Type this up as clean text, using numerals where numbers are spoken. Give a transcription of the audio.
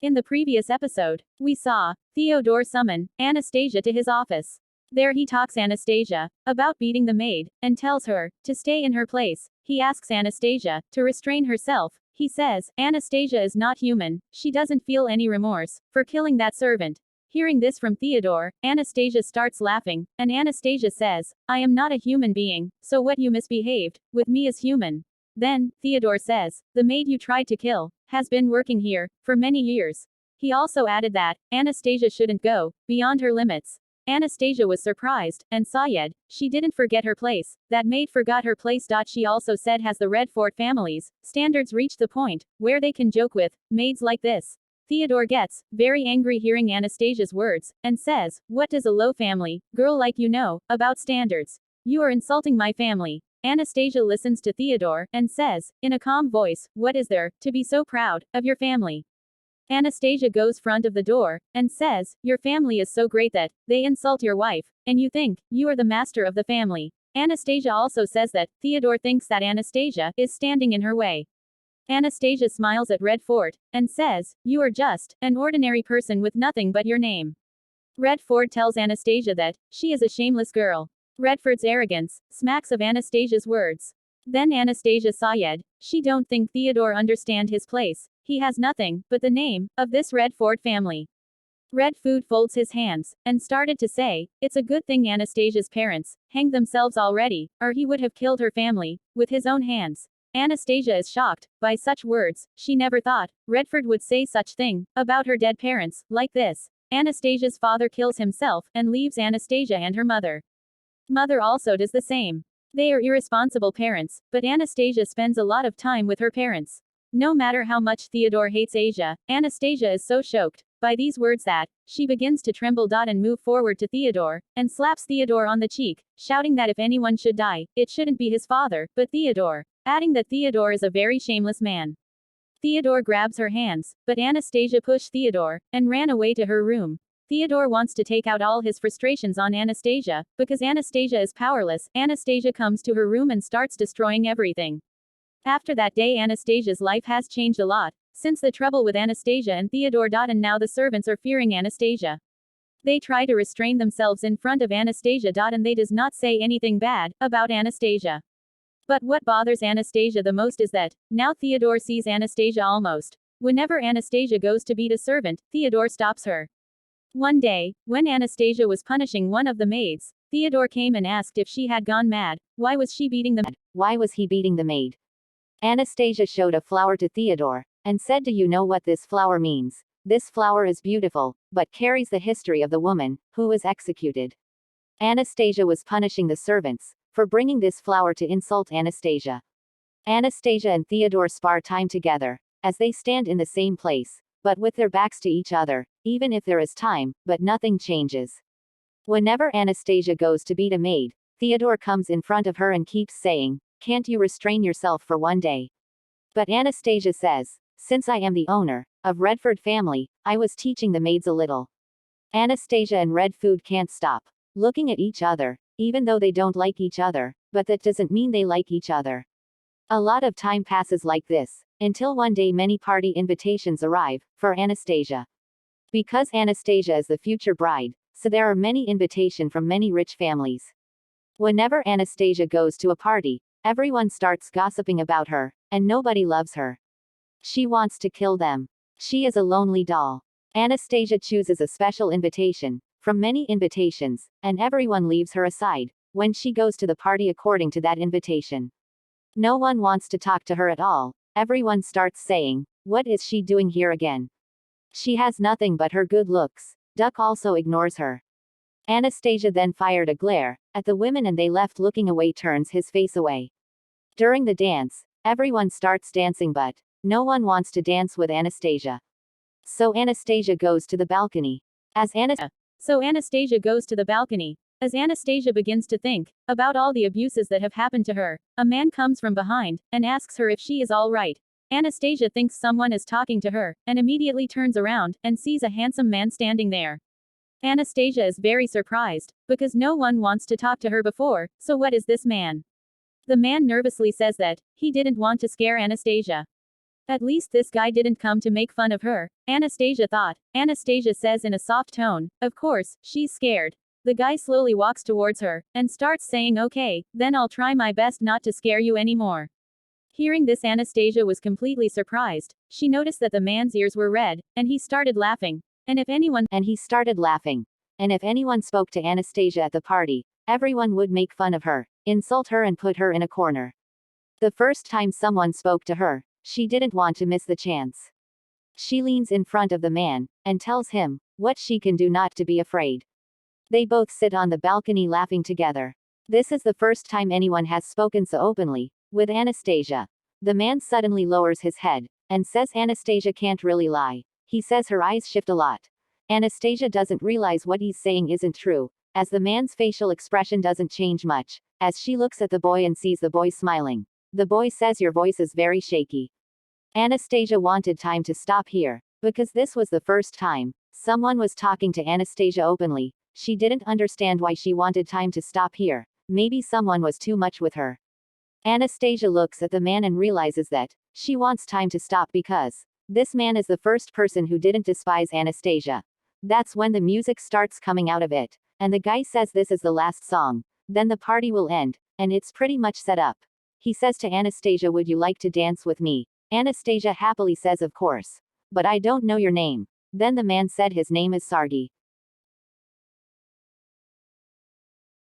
In the previous episode, we saw Theodore summon Anastasia to his office. There he talks Anastasia about beating the maid, and tells her to stay in her place. He asks Anastasia to restrain herself. He says, Anastasia is not human, she doesn't feel any remorse for killing that servant. Hearing this from Theodore, Anastasia starts laughing, and Anastasia says, I am not a human being, so what you misbehaved with me is human. Then, Theodore says, the maid you tried to kill has been working here for many years. He also added that Anastasia shouldn't go beyond her limits. Anastasia was surprised, and sighed. She didn't forget her place. That maid forgot her place. She also said has the Red Fort family's standards reached the point where they can joke with maids like this. Theodore gets very angry hearing Anastasia's words, and says, what does a low family girl like you know about standards? You are insulting my family. Anastasia listens to Theodore, and says, in a calm voice, what is there to be so proud of your family? Anastasia goes front of the door, and says, your family is so great that they insult your wife, and you think you are the master of the family. Anastasia also says that Theodore thinks that Anastasia is standing in her way. Anastasia smiles at Red Fort, and says, you are just an ordinary person with nothing but your name. Red Fort tells Anastasia that she is a shameless girl. Redford's arrogance smacks of Anastasia's words. Then Anastasia sighed. She don't think Theodore understand his place. He has nothing but the name of this Red Fort family. Red Food folds his hands and started to say, it's a good thing Anastasia's parents hanged themselves already, or he would have killed her family with his own hands. Anastasia is shocked by such words. She never thought Redford would say such thing about her dead parents like this. Anastasia's father kills himself and leaves Anastasia and her mother. Mother also does the same. They are irresponsible parents, but Anastasia spends a lot of time with her parents. No matter how much Theodore hates Asia, Anastasia is so shocked by these words that she begins to tremble. And move forward to Theodore, and slaps Theodore on the cheek, shouting that if anyone should die, it shouldn't be his father, but Theodore, adding that Theodore is a very shameless man. Theodore grabs her hands, but Anastasia pushed Theodore, and ran away to her room. Theodore wants to take out all his frustrations on Anastasia, because Anastasia is powerless. Anastasia comes to her room and starts destroying everything. After that day Anastasia's life has changed a lot, since the trouble with Anastasia and Theodore. And now the servants are fearing Anastasia. They try to restrain themselves in front of Anastasia. And they does not say anything bad about Anastasia. But what bothers Anastasia the most is that now Theodore sees Anastasia almost. Whenever Anastasia goes to beat a servant, Theodore stops her. One day, when Anastasia was punishing one of the maids, Theodore came and asked if she had gone mad. Why was she beating the maid? Why was he beating the maid? Anastasia showed a flower to Theodore, and said, do you know what this flower means? This flower is beautiful, but carries the history of the woman who was executed. Anastasia was punishing the servants for bringing this flower to insult Anastasia. Anastasia and Theodore spar time together, as they stand in the same place, but with their backs to each other, even if there is time, but nothing changes. Whenever Anastasia goes to beat a maid, Theodore comes in front of her and keeps saying, can't you restrain yourself for one day? But Anastasia says, since I am the owner of Redford family, I was teaching the maids a little. Anastasia and Red Food can't stop looking at each other, even though they don't like each other, but that doesn't mean they like each other. A lot of time passes like this, until one day many party invitations arrive for Anastasia. Because Anastasia is the future bride, so there are many invitations from many rich families. Whenever Anastasia goes to a party, everyone starts gossiping about her, and nobody loves her. She wants to kill them. She is a lonely doll. Anastasia chooses a special invitation from many invitations, and everyone leaves her aside when she goes to the party according to that invitation. No one wants to talk to her at all. Everyone starts saying, what is she doing here again? She has nothing but her good looks. Duck also ignores her. Anastasia then fired a glare at the women and they left looking away, turns his face away. During the dance, everyone starts dancing but no one wants to dance with Anastasia. So Anastasia goes to the balcony. As Anastasia begins to think about all the abuses that have happened to her, a man comes from behind and asks her if she is all right. Anastasia thinks someone is talking to her, and immediately turns around and sees a handsome man standing there. Anastasia is very surprised, because no one wants to talk to her before, so what is this man? The man nervously says that he didn't want to scare Anastasia. At least this guy didn't come to make fun of her, Anastasia thought. Anastasia says in a soft tone, of course, she's scared. The guy slowly walks towards her, and starts saying okay, then I'll try my best not to scare you anymore. Hearing this, Anastasia was completely surprised. She noticed that the man's ears were red, and he started laughing. And if anyone spoke to Anastasia at the party, everyone would make fun of her, insult her and put her in a corner. The first time someone spoke to her, she didn't want to miss the chance. She leans in front of the man, and tells him what she can do not to be afraid. They both sit on the balcony laughing together. This is the first time anyone has spoken so openly with Anastasia. The man suddenly lowers his head, and says Anastasia can't really lie. He says her eyes shift a lot. Anastasia doesn't realize what he's saying isn't true, as the man's facial expression doesn't change much, as she looks at the boy and sees the boy smiling. The boy says your voice is very shaky. Anastasia wanted time to stop here, because this was the first time someone was talking to Anastasia openly. She didn't understand why she wanted time to stop here. Maybe someone was too much with her. Anastasia looks at the man and realizes that she wants time to stop because this man is the first person who didn't despise Anastasia. That's when the music starts coming out of it, and the guy says this is the last song. Then the party will end, and it's pretty much set up. He says to Anastasia, would you like to dance with me? Anastasia happily says of course. But I don't know your name. Then the man said his name is Sargi.